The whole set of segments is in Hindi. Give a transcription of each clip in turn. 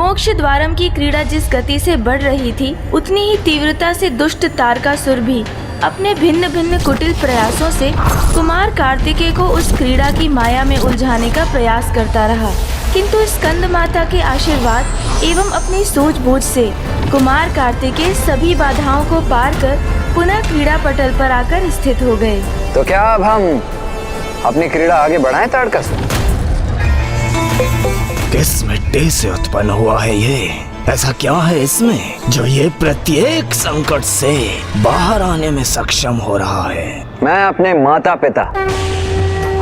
मोक्ष द्वारम की क्रीड़ा जिस गति से बढ़ रही थी, उतनी ही तीव्रता से दुष्ट तारकासुर भी अपने भिन्न भिन्न कुटिल प्रयासों से कुमार कार्तिकेय को उस क्रीड़ा की माया में उलझाने का प्रयास करता रहा। किंतु स्कंद माता के आशीर्वाद एवं अपनी सूझबूझ से कुमार कार्तिकेय सभी बाधाओं को पार कर पुनः क्रीड़ा पटल पर आकर स्थित हो गए। तो क्या अब हम अपनी क्रीड़ा आगे बढ़ाएं तारकासुर? किस मिट्टी से उत्पन्न हुआ है ये? ऐसा क्या है इसमें जो ये प्रत्येक संकट से बाहर आने में सक्षम हो रहा है? मैं अपने माता पिता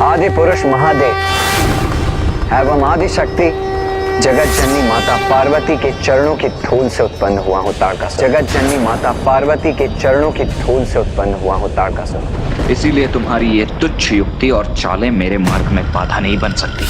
आदि पुरुष महादेव एवं आदि शक्ति जगत जननी माता पार्वती के चरणों की धूल से उत्पन्न हुआ हूँ तारकासुर। जगत जननी माता पार्वती के चरणों की धूल से उत्पन्न हुआ हूँ तारकासुर। इसीलिए तुम्हारी ये तुच्छ युक्ति और चालें मेरे मार्ग में बाधा नहीं बन सकती।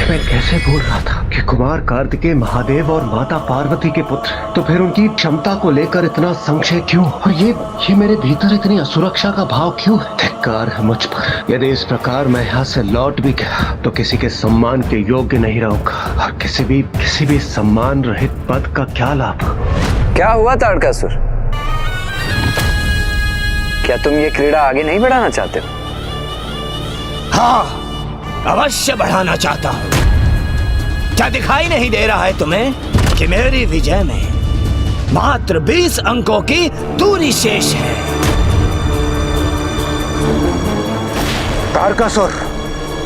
मैं कैसे भूल रहा था कि कुमार कार्तिकेय महादेव और माता पार्वती के पुत्र, तो फिर उनकी क्षमता को लेकर इतना संशय क्यों? और ये मेरे भीतर इतनी असुरक्षा का भाव क्यों है? धिक्कार है मुझ पर। यदि इस प्रकार मैं यहाँ से लौट भी गया तो किसी के सम्मान के योग्य नहीं रहूंगा, और किसी भी सम्मान रहित पद का क्या लाभ? क्या हुआ तारकासुर? क्या तुम ये क्रीड़ा आगे नहीं बढ़ाना चाहते हो? हाँ, अवश्य बढ़ाना चाहता हूँ। क्या दिखाई नहीं दे रहा है तुम्हें कि मेरी विजय में मात्र 20 अंकों की दूरी शेष है? तारकासुर,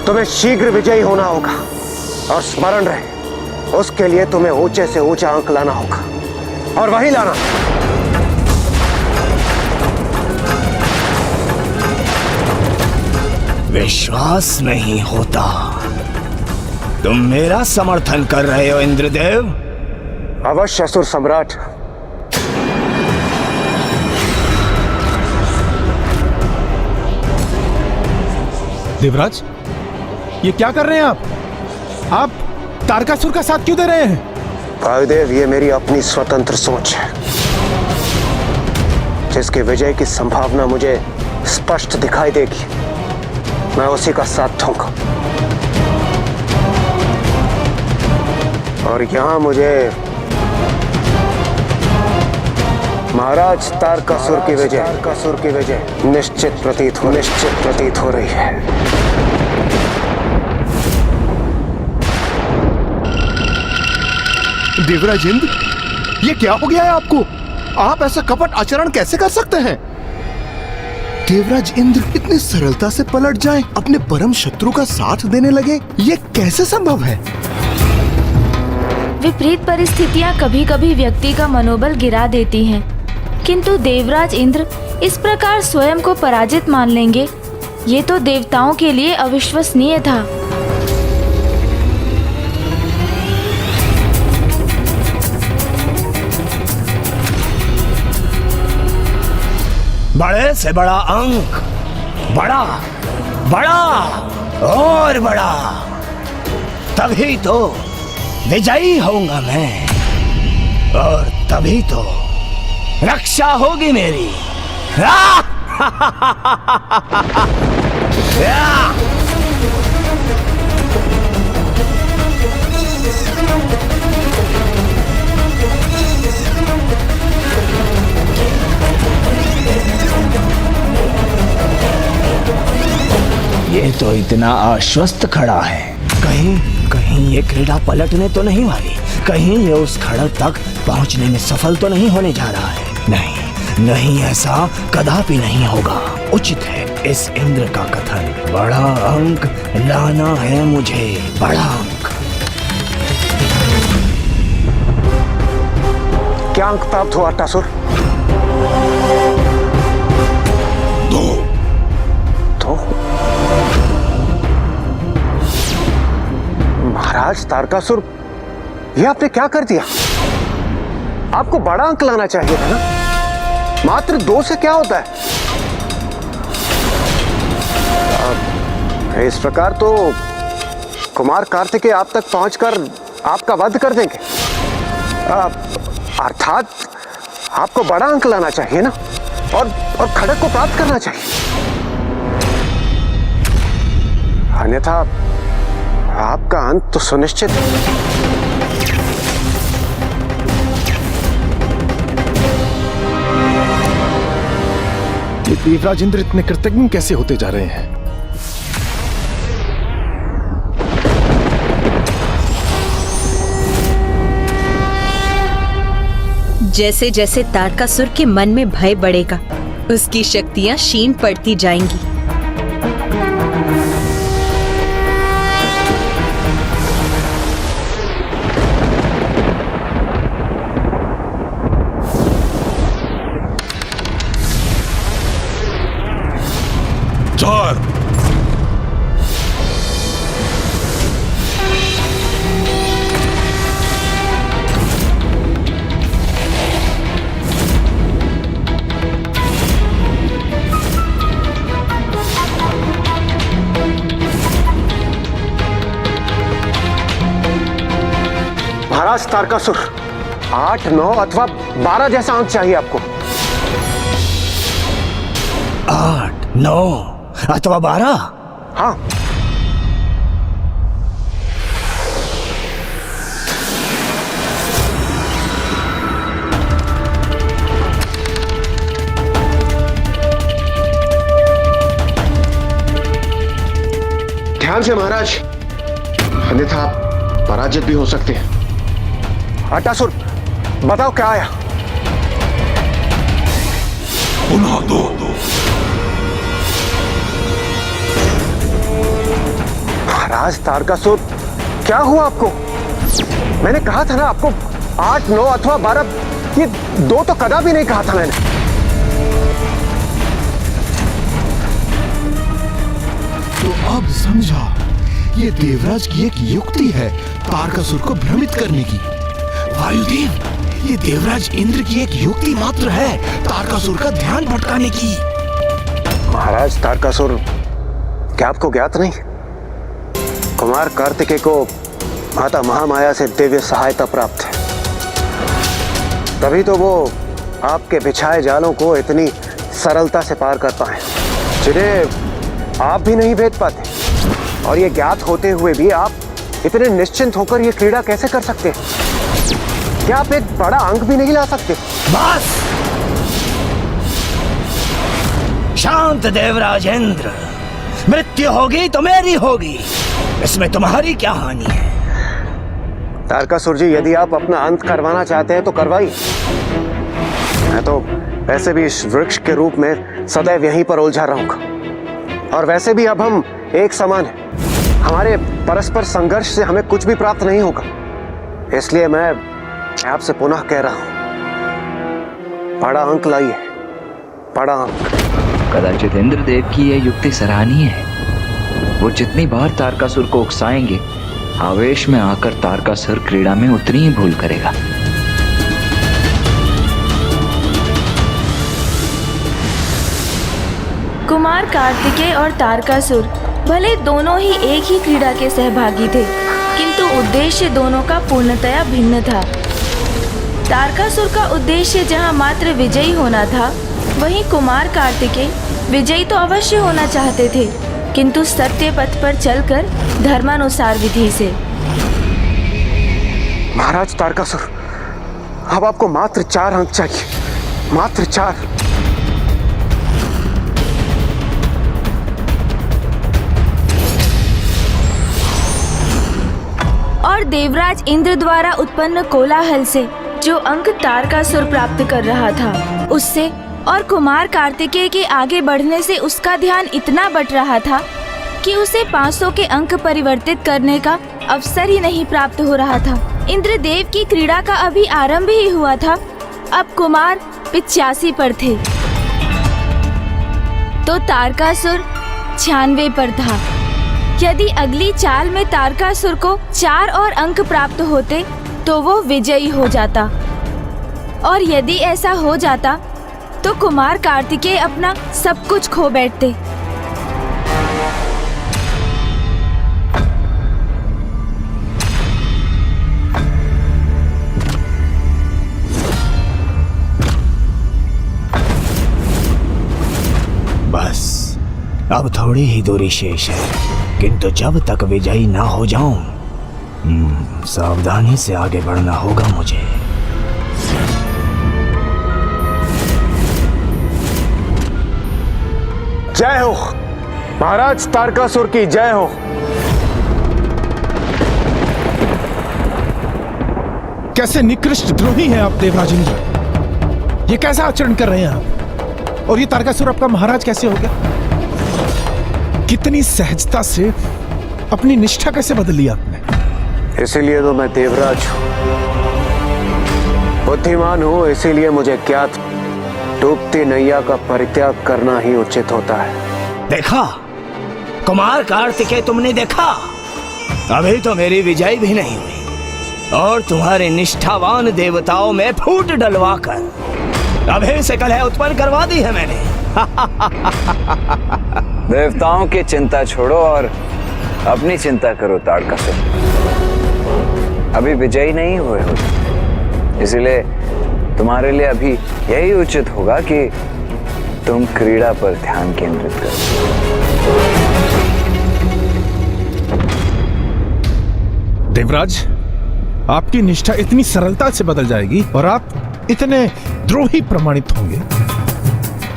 तुम्हें शीघ्र विजयी होना होगा, और स्मरण रहे उसके लिए तुम्हें ऊंचे से ऊंचा अंक लाना होगा, और वही लाना। विश्वास नहीं होता। तुम मेरा समर्थन कर रहे हो इंद्रदेव? अवश्य असुर सम्राट। देवराज, ये क्या कर रहे हैं आप तारकासुर का साथ क्यों दे रहे हैं? वायुदेव, ये मेरी अपनी स्वतंत्र सोच है, जिसकी विजय की संभावना मुझे स्पष्ट दिखाई देगी, मैं उसी का साथ दूंगा। और यहां मुझे महाराज तारकासुर की विजय निश्चित प्रतीत हो रही है। देवराज इंद्र, ये क्या हो गया है आपको? आप ऐसा कपट आचरण कैसे कर सकते हैं? देवराज इंद्र इतनी सरलता से पलट जाएं, अपने परम शत्रु का साथ देने लगे, ये कैसे संभव है? विपरीत परिस्थितियां कभी कभी व्यक्ति का मनोबल गिरा देती हैं, किंतु देवराज इंद्र इस प्रकार स्वयं को पराजित मान लेंगे, ये तो देवताओं के लिए अविश्वसनीय था। बड़े से बड़ा अंक, बड़ा और बड़ा, तभी तो विजयी होऊंगा मैं, और तभी तो रक्षा होगी मेरी। ये तो इतना आश्वस्त खड़ा है, कहीं ये क्रीड़ा पलटने तो नहीं वाली, कहीं ये उस खड़क तक पहुंचने में सफल तो नहीं होने जा रहा है। नहीं, ऐसा कदापि नहीं होगा। उचित है इस इंद्र का कथन, बड़ा अंक लाना है मुझे, बड़ा अंक। क्या अंक प्राप्त हुआ टासुर? 2। महाराज तारकासुर, ये आपने क्या कर दिया? आपको बड़ा अंक लाना चाहिए था ना, मात्र 2 से क्या होता है? इस प्रकार तो कुमार कार्तिकेय आप तक पहुंचकर आपका वध कर देंगे। अर्थात आपको बड़ा अंक लाना चाहिए ना, और खड़क को प्राप्त करना चाहिए, अन्यथा आपका अंत तो सुनिश्चित है। ये देवराज इंद्र इतने कृतज्ञ कैसे होते जा रहे हैं? जैसे जैसे तारकासुर के मन में भय बढ़ेगा, उसकी शक्तियां क्षीण पड़ती जाएंगी। चार, महाराज तारकासुर, 8, 9 अथवा 12 जैसा अंक चाहिए आपको। 8, 9 अथवा 12? हाँ। ध्यान से महाराज, अन्यथा आप पराजित भी हो सकते हैं। अट्टासुर, बताओ क्या आया? पुनः 2। महाराज तारकासुर, क्या हुआ आपको? मैंने कहा था ना आपको 8, 9 अथवा 12, ये 2 तो कदा भी नहीं कहा था मैंने। तो अब समझा, ये देवराज की एक युक्ति है तारकासुर को भ्रमित करने की। वायुदेव, ये देवराज इंद्र की एक युक्ति मात्र है तारकासुर का ध्यान भटकाने की। महाराज तारकासुर, क्या आपको ज्ञात नहीं? कुमार कार्तिकेय को माता महामाया से दिव्य सहायता प्राप्त है, तभी तो वो आपके बिछाए जालों को इतनी सरलता से पार कर पाए, जिन्हें आप भी नहीं भेद पाते। और ये ज्ञात होते हुए भी आप इतने निश्चिंत होकर ये क्रीड़ा कैसे कर सकते हैं? क्या आप एक बड़ा अंक भी नहीं ला सकते? बस शांत देवराज इंद्र, मृत्यु होगी तो मेरी होगी, इसमें तुम्हारी क्या हानि है? तारकासुर जी, यदि आप अपना अंत करवाना चाहते हैं तो करवाइए। मैं तो वैसे भी इस वृक्ष के रूप में सदैव यहीं पर उलझा रहूंगा, और वैसे भी अब हम एक समान हैं। हमारे परस्पर संघर्ष से हमें कुछ भी प्राप्त नहीं होगा। इसलिए मैं आपसे पुनः कह रहा हूं, बड़ा अंक लाइए, बड़ा अंक। कदाचित इंद्रदेव की यह युक्ति सराहनीय है। वो जितनी बार तारकासुर को उकसाएंगे, आवेश में आकर तारकासुर क्रीड़ा में उतनी ही भूल करेगा। कुमार कार्तिकेय और तारकासुर भले दोनों ही एक ही क्रीड़ा के सहभागी थे, किंतु उद्देश्य दोनों का पूर्णतया भिन्न था। तारकासुर का उद्देश्य जहां मात्र विजयी होना था, वहीं कुमार कार्तिकेय विजयी तो अवश्य होना चाहते थे, किंतु सत्य पथ पर चलकर धर्मानुसार विधि से। महाराज तारकासुर, अब आपको मात्र 4 अंक चाहिए, मात्र 4। और देवराज इंद्र द्वारा उत्पन्न कोलाहल से जो अंक तारकासुर प्राप्त कर रहा था, उससे और कुमार कार्तिकेय के आगे बढ़ने से उसका ध्यान इतना बट रहा था कि उसे 500 के अंक परिवर्तित करने का अवसर ही नहीं प्राप्त हो रहा था। इंद्रदेव की क्रीड़ा का अभी आरंभ ही हुआ था, अब कुमार 85 पर थे तो तारकासुर 96 पर था। यदि अगली चाल में तारकासुर को 4 और अंक प्राप्त होते तो वो विजयी हो जाता, और यदि ऐसा हो जाता तो कुमार कार्तिकेय अपना सब कुछ खो बैठते। बस अब थोड़ी ही दूरी शेष है, किंतु जब तक विजयी ना हो जाऊं सावधानी से आगे बढ़ना होगा मुझे। जय हो महाराज तारकासुर की जय हो। कैसे निकृष्ट द्रोही हैं आप देवराज इंद्र, ये कैसा आचरण कर रहे हैं आप? और ये तारकासुर आपका महाराज कैसे हो गया? कितनी सहजता से अपनी निष्ठा कैसे बदल ली आपने? इसीलिए तो मैं देवराज हूं, बुद्धिमान हूं, इसीलिए मुझे ज्ञात डूबती नैया का परित्याग करना ही उचित होता है। देखा कुमार कार्तिकेय, तुमने देखा? अभी तो मेरी विजय भी नहीं हुई और तुम्हारे निष्ठावान देवताओं में फूट डलवाकर अभी से कलह उत्पन्न करवा दी है मैंने। देवताओं की चिंता छोड़ो और अपनी चिंता करो तारकासुर। अभी विजयी नहीं हुए हो, इसलिए तुम्हारे लिए अभी यही उचित होगा कि तुम क्रीड़ा पर ध्यान केंद्रित करो। देवराज, आपकी निष्ठा इतनी सरलता से बदल जाएगी और आप इतने द्रोही प्रमाणित होंगे।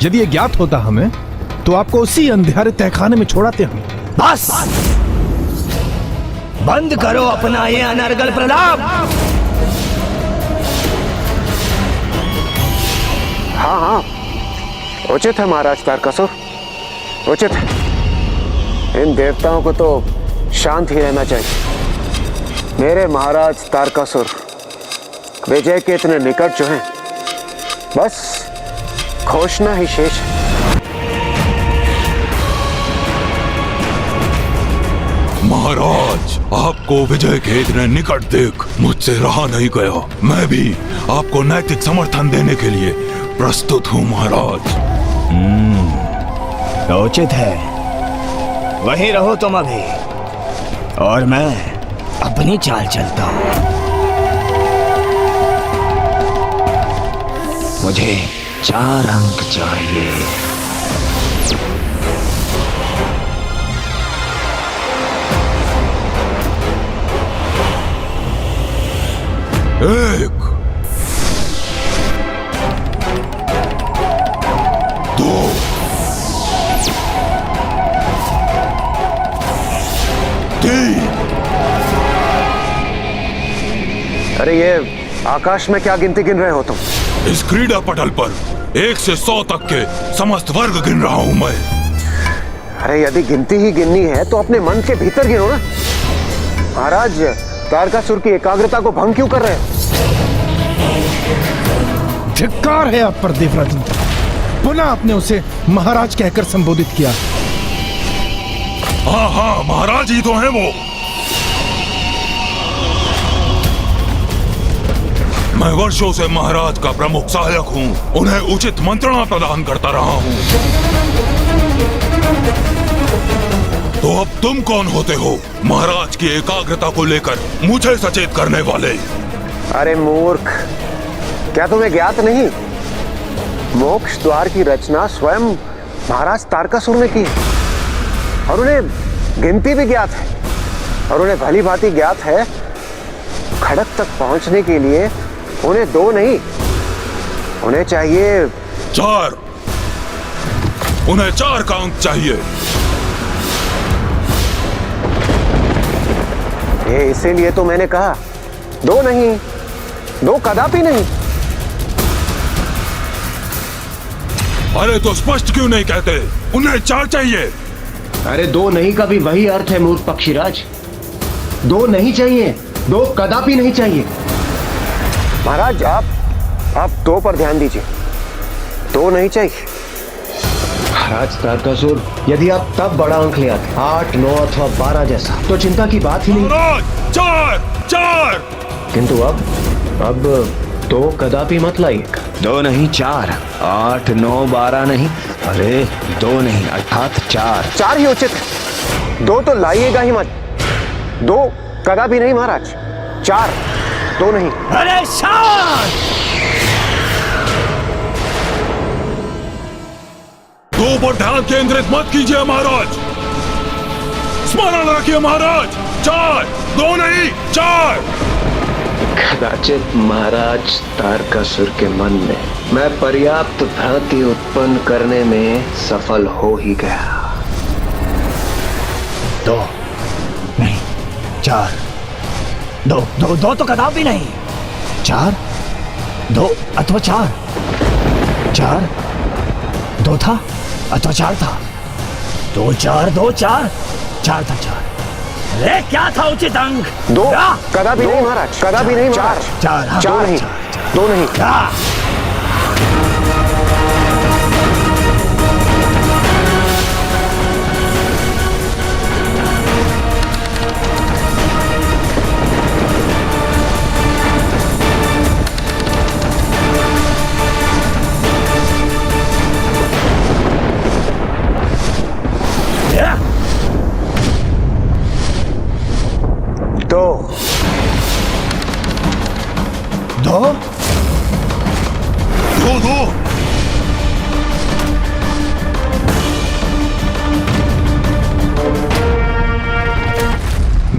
यदि ये ज्ञात होता हमें तो आपको उसी अंधेरे तहखाने में छोड़ाते हम। बस बंद करो अपना ये अनर्गल प्रलाप। हाँ हाँ, उचित है महाराज तारकासुर, उचित है। इन देवताओं को तो शांत ही रहना चाहिए। मेरे महाराज तारकासुर विजय के इतने निकट जो हैं, बस घोषणा ही शेष है। महाराज, आपको विजय के इतने निकट देख मुझसे रहा नहीं गया। मैं भी आपको नैतिक समर्थन देने के लिए प्रस्तुत हूँ महाराज। उचित है, वहीं रहो तुम अभी और मैं अपनी चाल चलता हूं। मुझे 4 अंक चाहिए। एक, 2, 3। अरे ये आकाश में क्या गिनती गिन रहे हो तुम? इस क्रीड़ा पटल पर 1 से 100 तक के समस्त वर्ग गिन रहा हूं मैं। अरे यदि गिनती ही गिननी है तो अपने मन के भीतर गिनो ना। महाराज तारकासुर की एकाग्रता को भंग क्यों कर रहे हो? धिक्कार है आप पर देवराज इंद्र, पुनः आपने उसे महाराज कहकर संबोधित किया। हाँ हाँ, महाराज ही तो हैं वो। मैं वर्षों से महाराज का प्रमुख सहायक हूँ, उन्हें उचित मंत्रणा प्रदान करता रहा हूँ। तो अब तुम कौन होते हो महाराज की एकाग्रता को लेकर मुझे सचेत करने वाले? अरे मूर्ख, क्या तुम्हें ज्ञात नहीं? मोक्ष द्वार की रचना स्वयं महाराज तारकासुर ने की है और उन्हें गिनती भी ज्ञात है और उन्हें भली भांति ज्ञात है खड़क तक पहुंचने के लिए उन्हें 2 नहीं, उन्हें चाहिए 4। उन्हें 4 का अंक चाहिए। ये इसीलिए तो मैंने कहा 2 नहीं, 2 कदापि नहीं। अरे तो स्पष्ट क्यों नहीं कहते? उन्हें 4 चाहिए। अरे 2 नहीं का भी वही अर्थ है मूर्ख पक्षीराज। 2 नहीं चाहिए, 2 कदापि नहीं चाहिए। महाराज आप 2 पर ध्यान दीजिए, 2 नहीं चाहिए। महाराज तारकासुर, यदि आप तब बड़ा अंक ले आते 8, 9 अथवा 12 जैसा तो चिंता की बात ही नहीं। महाराज 4। किंतु अब 2 कदापि मत लाइएगा। 2 नहीं 4, 8, 9, 12 नहीं, अरे 2 नहीं अर्थात 4। 4 ही उचित है, 2 तो लाइएगा ही मत। 2 कदापि नहीं महाराज, 4, 2 नहीं। अरे शांत! 2 पर ध्यान केंद्रित मत कीजिए महाराज। स्मरण रखिए महाराज। 4। 2 नहीं 4। कदाचित महाराज तारकासुर के मन में मैं पर्याप्त भ्रांति उत्पन्न करने में सफल हो ही गया। 2 नहीं 4, 2 तो कदापि नहीं, 4, 2 अथवा 4, 2 था अथवा 4 था, 2 4 2 4 4 था 4। अरे क्या था उचित अंक? 2 कदापि नहीं महाराज, कदापि नहीं महाराज। 4 4 नहीं, 2 नहीं। दो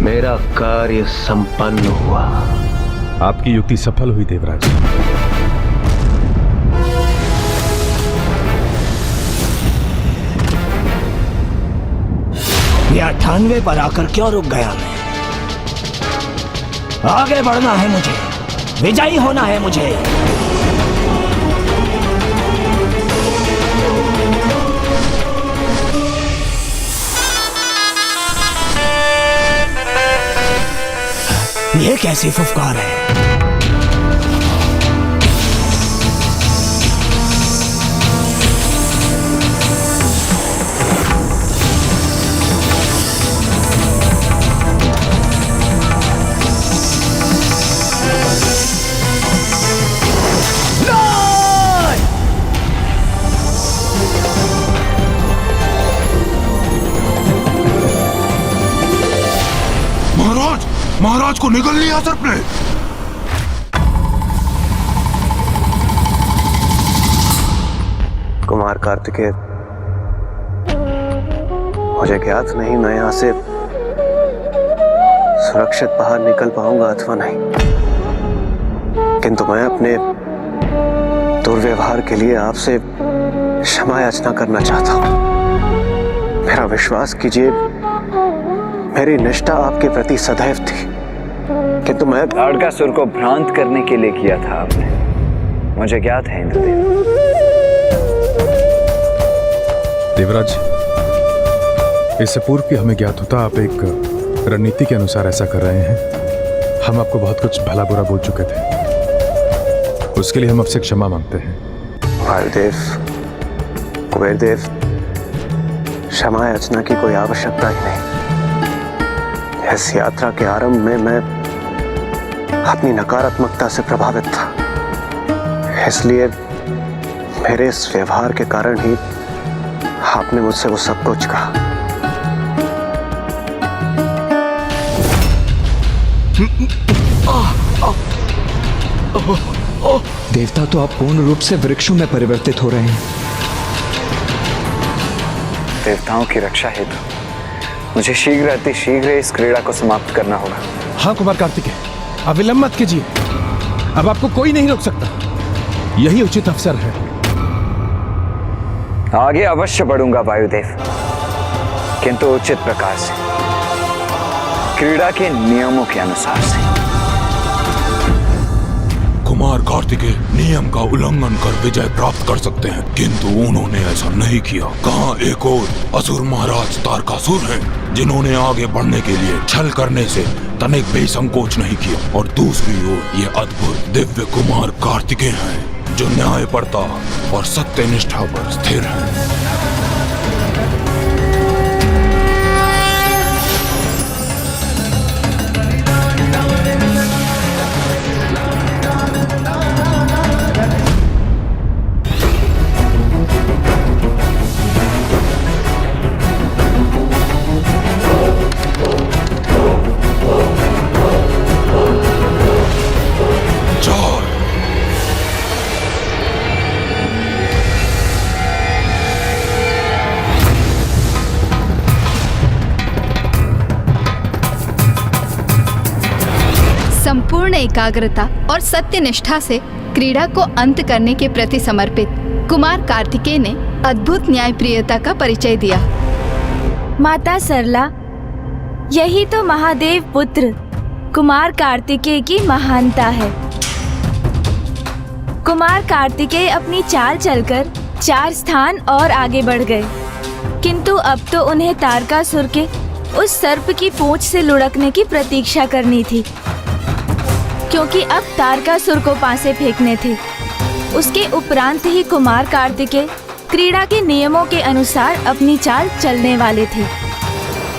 मेरा कार्य संपन्न हुआ। आपकी युक्ति सफल हुई देवराज। ये 98 पर आकर क्यों रुक गया मैं? आगे बढ़ना है मुझे, विजयी होना है मुझे। ये कैसी फुफकार है? महाराज को निगल लिया सर्प ने। कुमार कार्तिकेय, मुझे ज्ञात नहीं मैं यहां से सुरक्षित बाहर निकल पाऊंगा अथवा नहीं, किंतु मैं अपने दुर्व्यवहार के लिए आपसे क्षमा याचना करना चाहता हूं। मेरा विश्वास कीजिए, मेरी निष्ठा आपके प्रति सदैव थी, किंतु मैं तारकासुर को भ्रांत करने के लिए किया था आपने, मुझे ज्ञात है इंद्रदेव। देवराज, इससे पूर्व भी हमें ज्ञात होता आप एक रणनीति के अनुसार ऐसा कर रहे हैं। हम आपको बहुत कुछ भला बुरा बोल चुके थे, उसके लिए हम आपसे क्षमा मांगते हैं। वायुदेव, कुबेरदेव, क्षमा याचना की कोई आवश्यकता ही नहीं। इस यात्रा के आरंभ में मैं अपनी नकारात्मकता से प्रभावित था, इसलिए मेरे इस व्यवहार के कारण ही आपने मुझसे वो सब कुछ कहा। देवता, तो आप पूर्ण रूप से वृक्षों में परिवर्तित हो रहे हैं। देवताओं की रक्षा हेतु मुझे शीघ्र अति शीघ्र इस क्रीड़ा को समाप्त करना होगा। हाँ कुमार कार्तिकेय, अब विलंब मत कीजिए, अब आपको कोई नहीं रोक सकता, यही उचित अवसर है। आगे अवश्य बढ़ूंगा वायुदेव, किंतु उचित प्रकार से, क्रीड़ा के नियमों के अनुसार से। कुमार कार्तिकेय नियम का उल्लंघन कर विजय प्राप्त कर सकते हैं, किंतु उन्होंने ऐसा नहीं किया। कहाँ एक और असुर महाराज तारकासुर हैं, जिन्होंने आगे बढ़ने के लिए छल करने से तनिक भी संकोच नहीं किया, और दूसरी ओर ये अद्भुत दिव्य कुमार कार्तिकेय हैं, जो न्याय पड़ता और सत्य निष्ठा पर स्थिर हैं। संपूर्ण एकाग्रता और सत्य निष्ठा से क्रीड़ा को अंत करने के प्रति समर्पित कुमार कार्तिकेय ने अद्भुत न्यायप्रियता का परिचय दिया। माता सरला, यही तो महादेव पुत्र कुमार कार्तिकेय की महानता है। कुमार कार्तिकेय अपनी चाल चलकर 4 स्थान और आगे बढ़ गए, किंतु अब तो उन्हें तारकासुर के उस सर्प की पूंछ से लुढ़कने की प्रतीक्षा करनी थी, क्योंकि अब तारकासुर को पासे फेंकने थे। उसके उपरांत ही कुमार कार्तिकेय क्रीड़ा के नियमों के अनुसार अपनी चाल चलने वाले थे।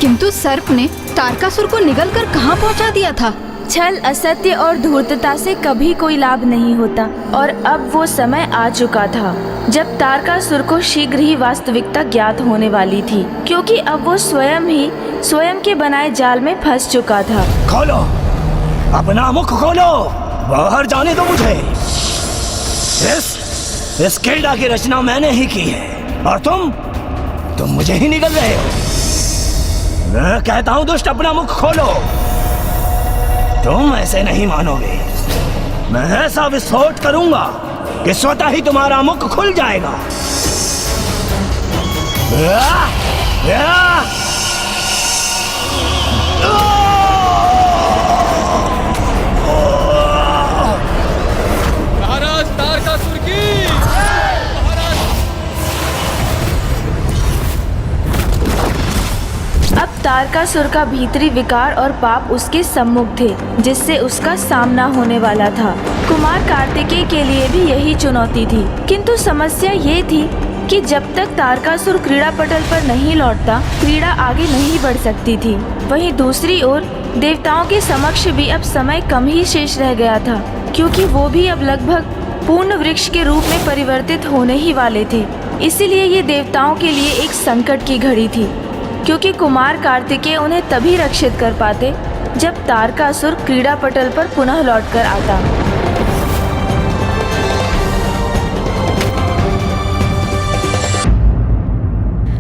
किंतु सर्प ने तारकासुर को निगलकर कहाँ पहुँचा दिया था। छल, असत्य और धूर्तता से कभी कोई लाभ नहीं होता, और अब वो समय आ चुका था जब तारकासुर को शीघ्र ही वास्तविकता ज्ञात होने वाली थी, क्योंकि अब वो स्वयं के बनाए जाल में फंस चुका था। खोलो, अपना मुख खोलो, बाहर जाने दो मुझे। इस क्रीड़ा की रचना मैंने ही की है, और तुम मुझे ही निगल रहे हो। मैं कहता हूँ दुष्ट, अपना मुख खोलो। तुम ऐसे नहीं मानोगे। मैं ऐसा विस्फोट करूंगा कि स्वतः ही तुम्हारा मुख खुल जाएगा। महाराज तारकासुर की अब तारकासुर का भीतरी विकार और पाप उसके सम्मुख थे, जिससे उसका सामना होने वाला था। कुमार कार्तिकेय के लिए भी यही चुनौती थी, किंतु समस्या ये थी कि जब तक तारकासुर क्रीड़ा पटल पर नहीं लौटता, क्रीड़ा आगे नहीं बढ़ सकती थी। वहीं दूसरी ओर देवताओं के समक्ष भी अब समय कम ही शेष रह गया था, क्योंकि वो भी अब लगभग पूर्ण वृक्ष के रूप में परिवर्तित होने ही वाले थे। इसीलिए ये देवताओं के लिए एक संकट की घड़ी थी, क्योंकि कुमार कार्तिकेय उन्हें तभी रक्षित कर पाते जब तारकासुर क्रीड़ा पटल पर पुनः लौटकर आता।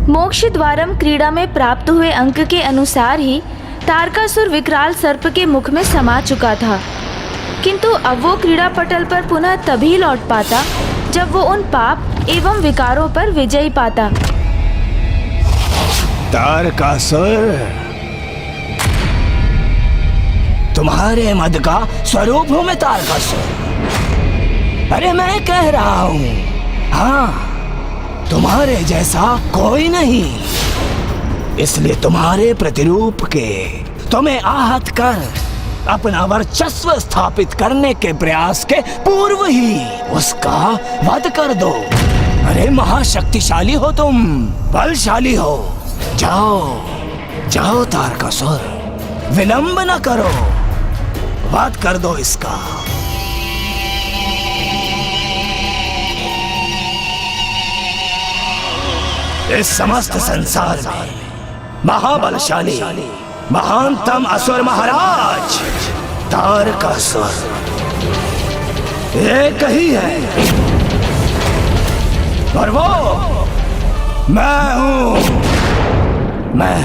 मोक्ष द्वारम क्रीड़ा में प्राप्त हुए अंक के अनुसार ही तारकासुर विकराल सर्प के मुख में समा चुका था, किंतु अब वो क्रीड़ा पटल पर पुनः तभी लौट पाता जब वो उन पाप एवं विकारों पर विजय पाता। तारकासुर, तुम्हारे मद का स्वरूप हूं मैं तारकासुर। अरे मैं कह रहा हूं, हाँ, तुम्हारे जैसा कोई नहीं, इसलिए तुम्हारे प्रतिरूप के तुम्हें आहत कर अपना वर्चस्व स्थापित करने के प्रयास के पूर्व ही उसका वध कर दो। अरे महाशक्तिशाली हो तुम, बलशाली हो। जाओ तारकासुर, विलंब न करो, वध कर दो इसका। इस समस्त संसार में महाबलशाली महानतम असुर महाराज तारकासुर एक ही है, और वो मैं हूं। मैं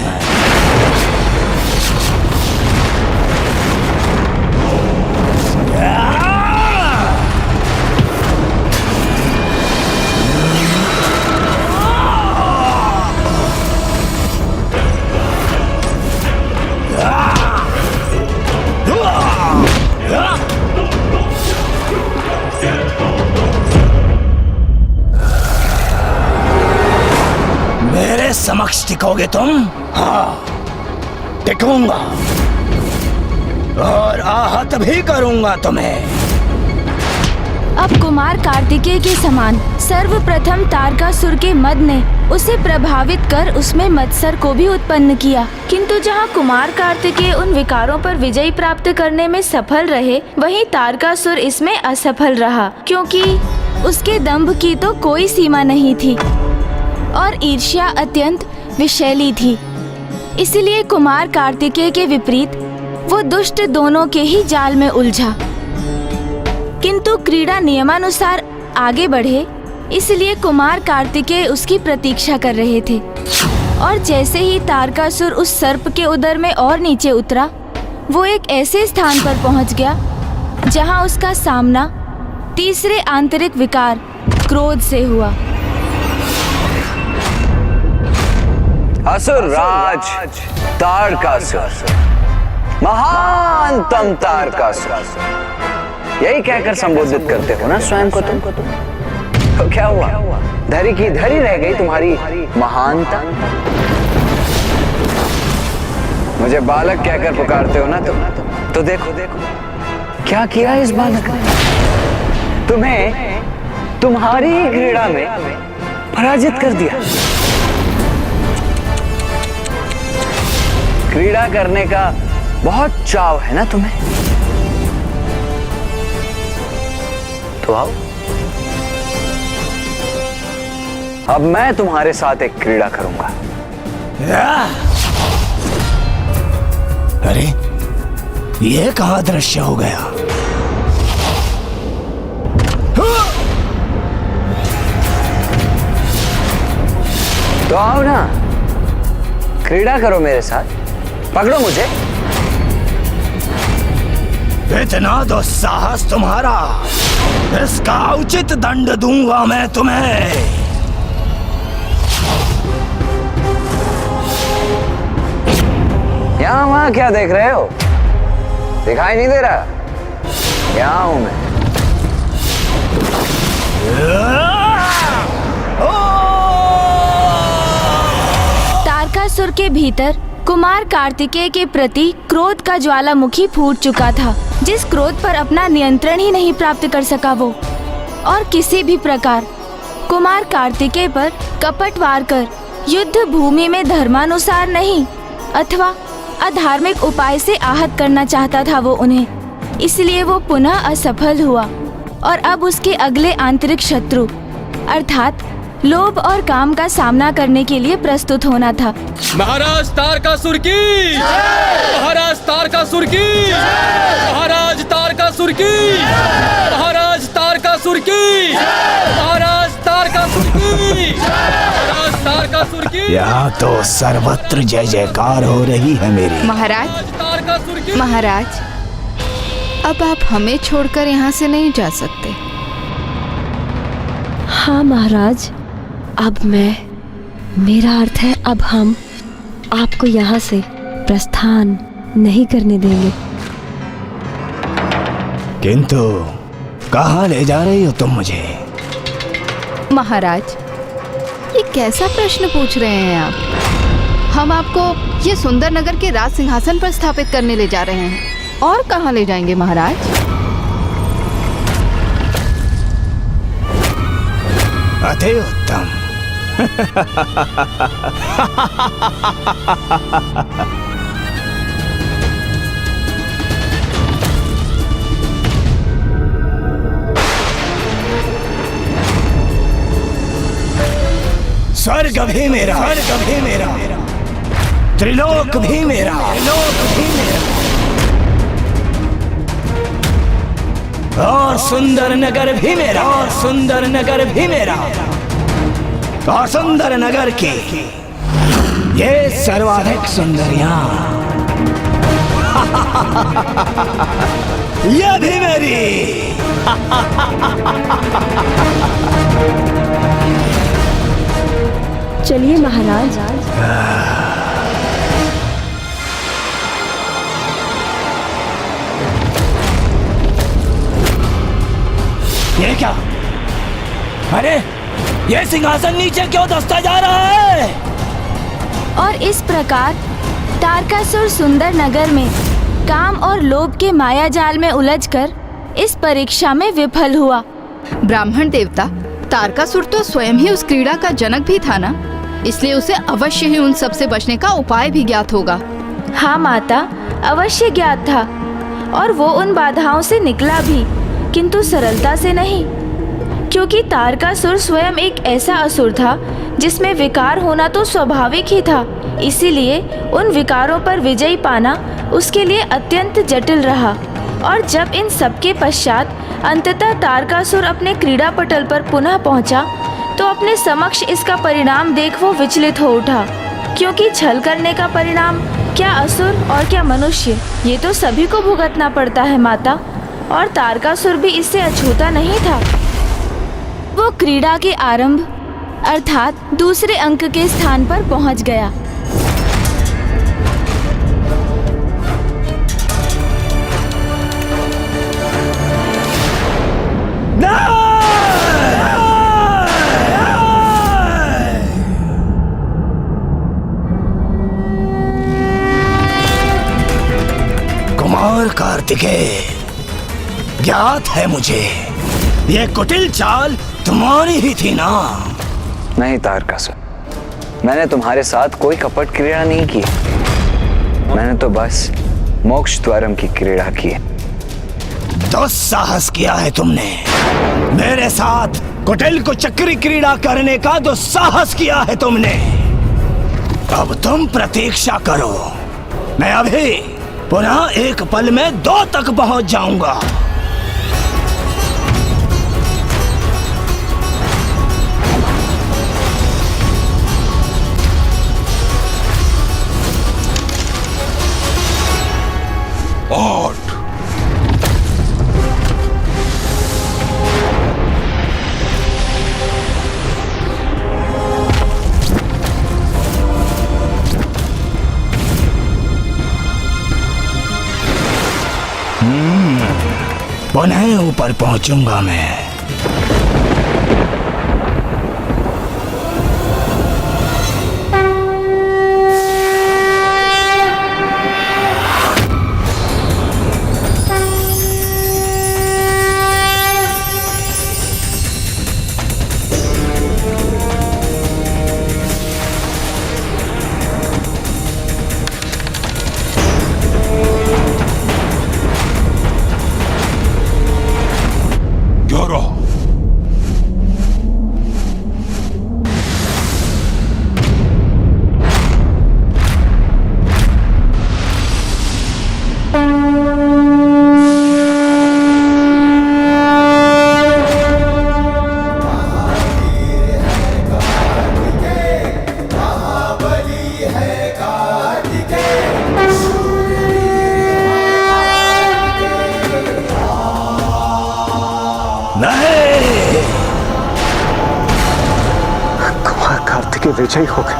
मेरे समक्ष टिकोगे तुम? हाँ, टिकूंगा और आहत भी करूंगा तुम्हें। अब कुमार कार्तिकेय के समान सर्वप्रथम तारकासुर के मद ने उसे प्रभावित कर उसमें मत्सर को भी उत्पन्न किया, किंतु जहां कुमार कार्तिकेय उन विकारों पर विजय प्राप्त करने में सफल रहे, वहीं तारकासुर इसमें असफल रहा, क्योंकि उसके दंभ की तो कोई सीमा नहीं थी और ईर्ष्या अत्यंत विषैली थी। इसलिए कुमार कार्तिकेय के विपरीत वो दुष्ट दोनों के ही जाल में उलझा। किंतु क्रीड़ा नियमानुसार आगे बढ़े, इसलिए कुमार कार्तिकेय उसकी प्रतीक्षा कर रहे थे। और जैसे ही तारकासुर उस सर्प के उदर में और नीचे उतरा, वो एक ऐसे स्थान पर पहुंच गया जहां उसका सामना तीसरे आंतरिक विकार क्रोध से हुआ। असुर राज तारकासुर, महानतम तारकासुर, यही कहकर संबोधित करते हो ना स्वयं को तुम? तो क्या हुआ, धरी की धरी रह गई तुम्हारी महानता? मुझे बालक कहकर पुकारते हो ना तुम? तो देखो क्या किया इस बालक ने? तुम्हें तुम्हारी ही क्रीड़ा में पराजित कर दिया। क्रीड़ा करने का बहुत चाव है ना तुम्हें? तो आओ, अब मैं तुम्हारे साथ एक क्रीड़ा करूंगा। अरे ये कहां दृश्य हो गया? तो आओ ना, क्रीड़ा करो मेरे साथ, पकड़ो मुझे। इतना दुस्साहस तुम्हारा, इसका उचित दंड दूंगा मैं तुम्हें। यहां वहां क्या देख रहे हो? दिखाई नहीं दे रहा? यहां हूं मैं। तारकासुर के भीतर कुमार कार्तिकेय के प्रति क्रोध का ज्वालामुखी फूट चुका था, जिस क्रोध पर अपना नियंत्रण ही नहीं प्राप्त कर सका वो, और किसी भी प्रकार कुमार कार्तिकेय पर कपट वार कर युद्ध भूमि में धर्मानुसार नहीं अथवा अधार्मिक उपाय से आहत करना चाहता था वो उन्हें। इसलिए वो पुनः असफल हुआ और अब उसके अगले आंतरिक शत्रु अर्थात लोभ और काम का सामना करने के लिए प्रस्तुत होना था। महाराज तारकासुर की, महाराज तारकासुर की, महाराज तारकासुर की, महाराज तारकासुर की, महाराज तारकासुर की, महाराज तारकासुर की। यहाँ तो सर्वत्र जय जयकार हो रही है मेरी। महाराज, महाराज, अब आप हमें छोड़कर यहाँ से नहीं जा सकते। हाँ महाराज, अब मेरा अर्थ है अब हम आपको यहाँ से प्रस्थान नहीं करने देंगे। किंतु कहाँ ले जा रही हो तुम मुझे? महाराज, ये कैसा प्रश्न पूछ रहे हैं आप? हम आपको ये सुंदर नगर के राज सिंहासन पर स्थापित करने ले जा रहे हैं। और कहाँ ले जाएंगे महाराज? अति उत्तम। स्वर्ग भी मेरा, स्वर्ग भी मेरा, त्रिलोक भी मेरा, त्रिलोक भी मेरा, और सुंदर नगर भी मेरा, और सुंदर नगर भी मेरा, और सुंदर नगर की ये सर्वाधिक सुंदरियां ये भी मेरी। चलिए महाराज। ये क्या? अरे ये सिंहासन नीचे क्यों धंसता जा रहा है? और इस प्रकार तारकासुर सुंदर नगर में काम और लोभ के माया जाल में उलझकर इस परीक्षा में विफल हुआ। ब्राह्मण देवता, तारकासुर तो स्वयं ही उस क्रीड़ा का जनक भी था ना, इसलिए उसे अवश्य ही उन सब से बचने का उपाय भी ज्ञात होगा। हाँ माता, अवश्य ज्ञात था और वो उन बाधाओं से निकला भी, किंतु सरलता से नहीं, क्योंकि तारकासुर स्वयं एक ऐसा असुर था जिसमें विकार होना तो स्वाभाविक ही था। इसीलिए उन विकारों पर विजय पाना उसके लिए अत्यंत जटिल रहा। और जब इन सबके पश्चात अंततः तारकासुर अपने क्रीड़ा पटल पर पुनः पहुंचा तो अपने समक्ष इसका परिणाम देख वो विचलित हो उठा। क्योंकि छल करने का परिणाम क्या असुर और क्या मनुष्य, ये तो सभी को भुगतना पड़ता है माता। और तारकासुर भी इससे अछूता नहीं था। वो क्रीड़ा के आरंभ अर्थात दूसरे अंक के स्थान पर पहुंच गया। कुमार कार्तिकेय, ज्ञात है मुझे ये कुटिल चाल तुम्हारी ही थी ना? नहीं तारकासुर, मैंने तुम्हारे साथ कोई कपट क्रीड़ा नहीं की। मैंने तो बस मोक्ष द्वारम की क्रीड़ा की है। दुस्साहस किया है तुमने, मेरे साथ कुटिल को चक्री क्रीड़ा करने का दुस्साहस किया है तुमने। अब तुम प्रतीक्षा करो, मैं अभी पुनः एक पल में 2 तक पहुंच जाऊंगा। पुनः ऊपर पहुंचूंगा मैं। कुमार कार्तिकेय विजयी हो गए।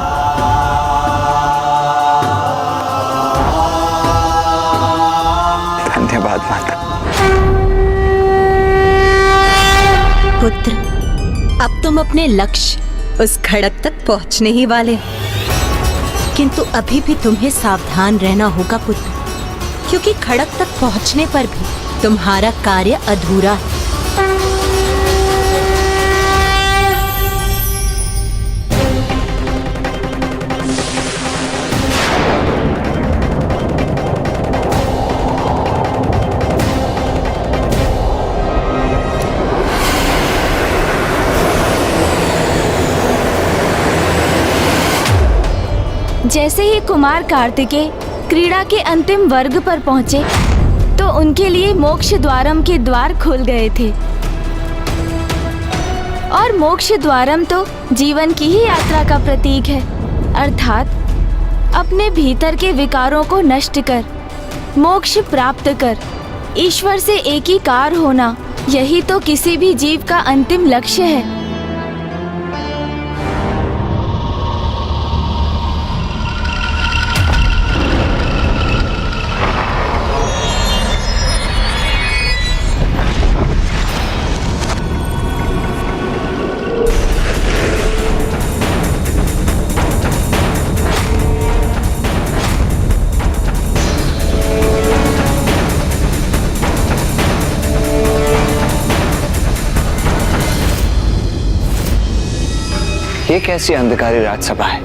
धन्यवाद माता। पुत्र, अब तुम अपने लक्ष्य उस खड़क तक पहुंचने ही वाले हो। किंतु अभी भी तुम्हें सावधान रहना होगा पुत्र, क्योंकि खड़क तक पहुंचने पर भी तुम्हारा कार्य अधूरा है। जैसे ही कुमार कार्तिकेय क्रीड़ा के अंतिम वर्ग पर पहुंचे तो उनके लिए मोक्ष द्वारम के द्वार खुल गए थे। और मोक्ष द्वारम तो जीवन की ही यात्रा का प्रतीक है, अर्थात अपने भीतर के विकारों को नष्ट कर मोक्ष प्राप्त कर ईश्वर से एकीकार होना, यही तो किसी भी जीव का अंतिम लक्ष्य है। ये कैसी अंधकारी राजसभा है?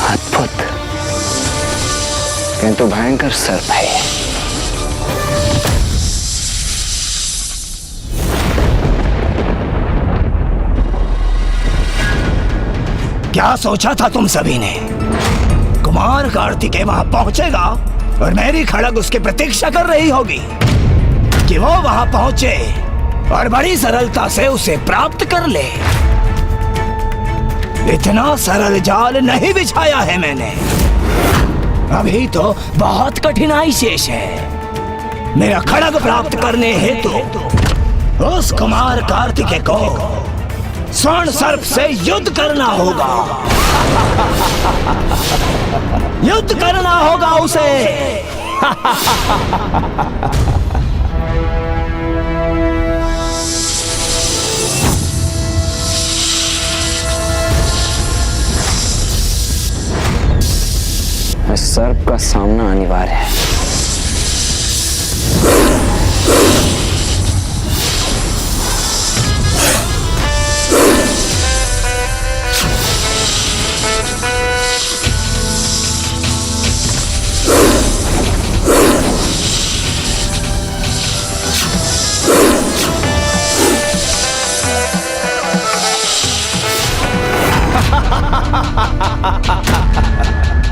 अद्भुत किंतु भयंकर सर्प है। क्या सोचा था तुम सभी ने? कुमार कार्तिकेय वहां पहुंचेगा और मेरी खड़ग उसकी प्रतीक्षा कर रही होगी कि वो वहां पहुंचे और बड़ी सरलता से उसे प्राप्त कर ले। इतना सरल जाल नहीं बिछाया है मैंने। अभी तो बहुत कठिनाई शेष है। मेरा खड़ग प्राप्त करने हेतु उस कुमार कार्तिकेय को स्वर्ण सर्प से युद्ध करना होगा। युद्ध करना होगा उसे। सर्प का सामना अनिवार्य है।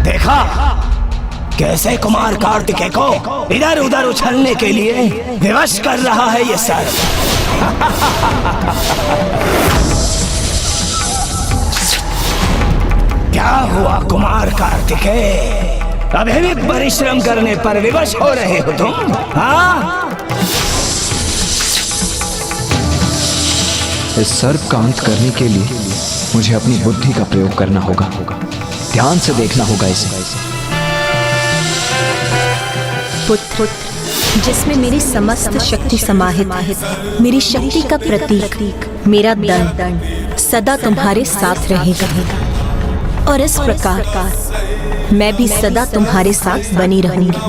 देखा कैसे कुमार कार्तिकेय को इधर उधर उछलने के लिए विवश कर रहा है ये सर्प। क्या हुआ कुमार कार्तिकेय? अभी भी परिश्रम करने पर विवश हो रहे हो तुम? हाँ? इस सर्प का अंत करने के लिए मुझे अपनी बुद्धि का प्रयोग करना होगा। ध्यान से देखना होगा इसे। पुत्र, जिसमें मेरी समस्त शक्ति समाहित है, मेरी शक्ति का प्रतीक मेरा दंड सदा तुम्हारे साथ रहेगा और इस प्रकार मैं भी सदा तुम्हारे साथ बनी रहूंगी।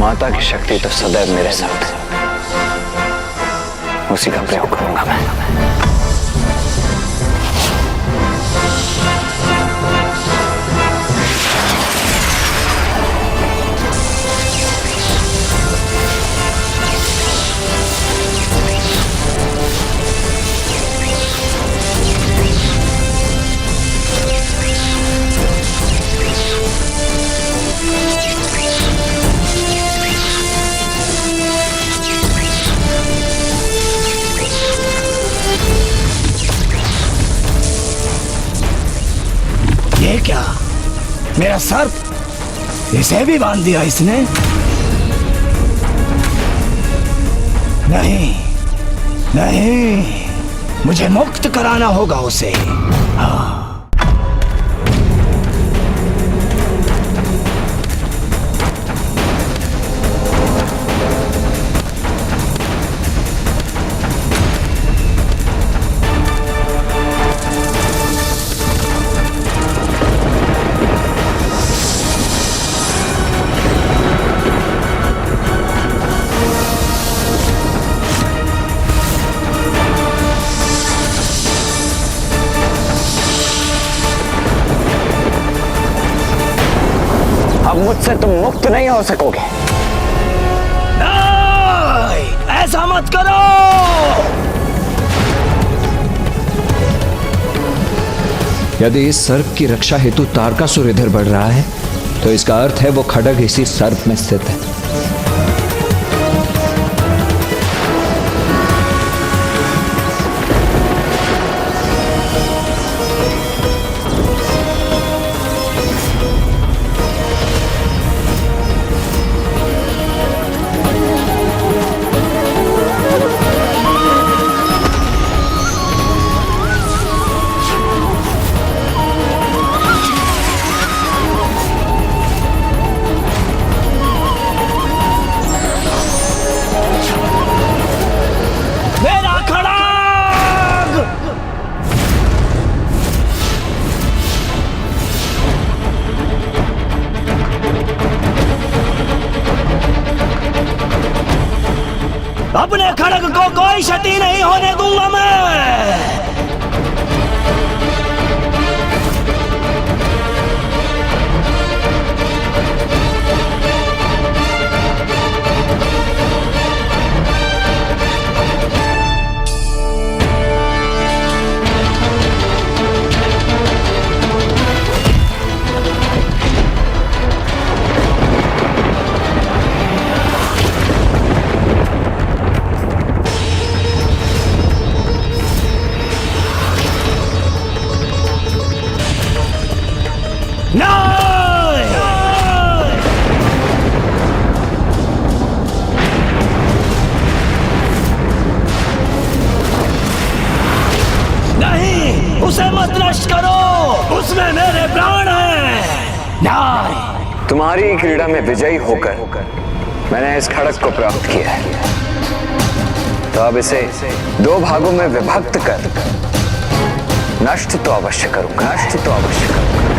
माता की शक्ति तो सदैव मेरे साथ है, उसी का प्रयोग करूंगा मैं। ये क्या? मेरा सर्प, इसे भी बांध दिया इसने? नहीं नहीं, मुझे मुक्त कराना होगा उसे। हाँ। अब मुझसे तुम मुक्त नहीं हो सकोगे। नहीं, ऐसा मत करो। यदि इस सर्प की रक्षा हेतु तारकासुर इधर बढ़ रहा है तो इसका अर्थ है वो खड्ग इसी सर्प में स्थित है। अपने खड़ग को कोई क्षति नहीं होने दूंगा मैं। नहीं, उसे मत नष्ट करो, उसमें मेरे प्राण हैं। नहीं। तुम्हारी क्रीड़ा में विजयी होकर मैंने इस खड़ग को प्राप्त किया है, तो अब इसे 2 भागों में विभक्त कर नष्ट तो अवश्य करूंगा, नष्ट तो अवश्य करूंगा।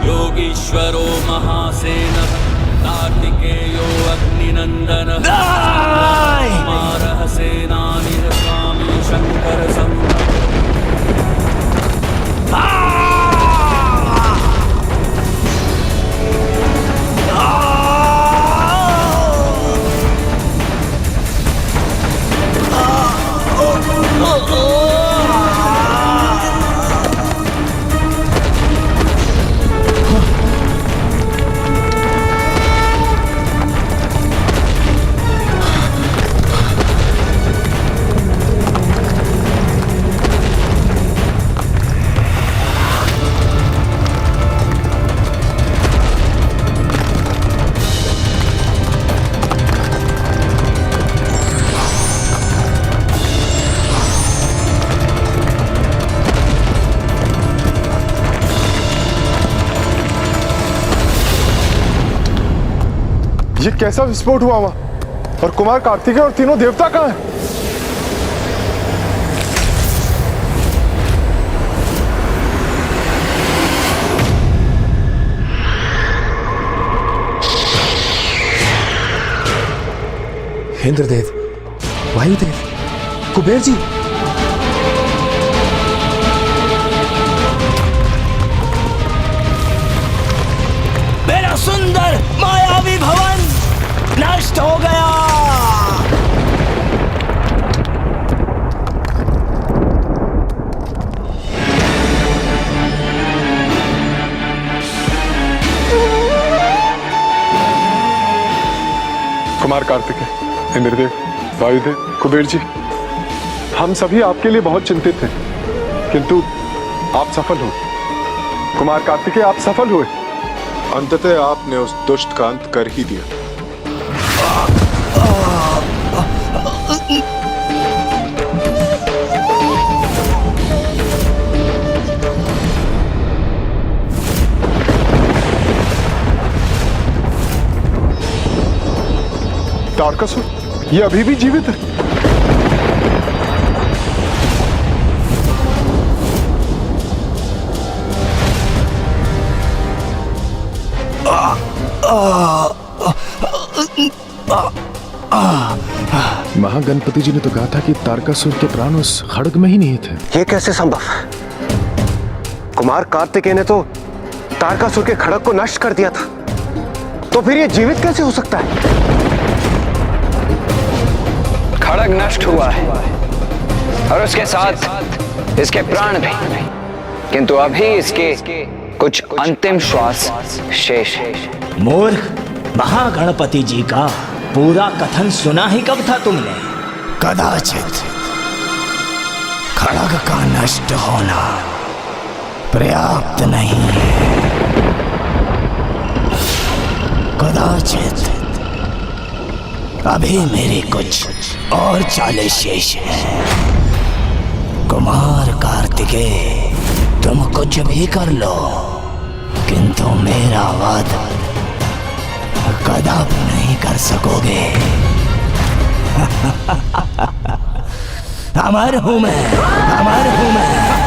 योगीश्वरो महासेनः कार्तिकेयो अग्निनंदनः कुमारः सेनानिः स्वामी शंकर संभव। ये कैसा विस्फोट हुआ वहां? और कुमार कार्तिकेय और तीनों देवता कहाँ हैं? इंद्रदेव, वायुदेव, कुबेर जी, मेरा सुंदर मायावी भवन नष्ट हो गया। कुमार कार्तिकेय, इंद्रदेव, वायुदेव, कुबेर जी, हम सभी आपके लिए बहुत चिंतित थे, किंतु आप सफल हो। कुमार कार्तिकेय, आप सफल हुए। अंततः आपने उस दुष्ट का अंत कर ही दिया। तारकासुर, ये अभी भी जीवित है। महागणपति जी ने तो कहा था कि तारकासुर के प्राण उस खड्ग में ही नहीं थे। ये कैसे संभव? कुमार कार्तिकेय ने तो तारकासुर के खड्ग को नष्ट कर दिया था, तो फिर ये जीवित कैसे हो सकता है? खड्ग नष्ट हुआ है और उसके साथ इसके प्राण भी, किंतु अभी इसके कुछ अंतिम श्वास शेष है। मूर्ख, महागणपति जी का पूरा कथन सुना ही कब था तुमने? कदाचित खड्ग का नष्ट होना पर्याप्त नहीं है। कदाचित अभी मेरी कुछ और चालें शेष हैं। कुमार कार्तिकेय, तुम कुछ भी कर लो, किंतु मेरा वादा कदापि नहीं कर सकोगे। अमर हूं मैं, अमर हूं मैं।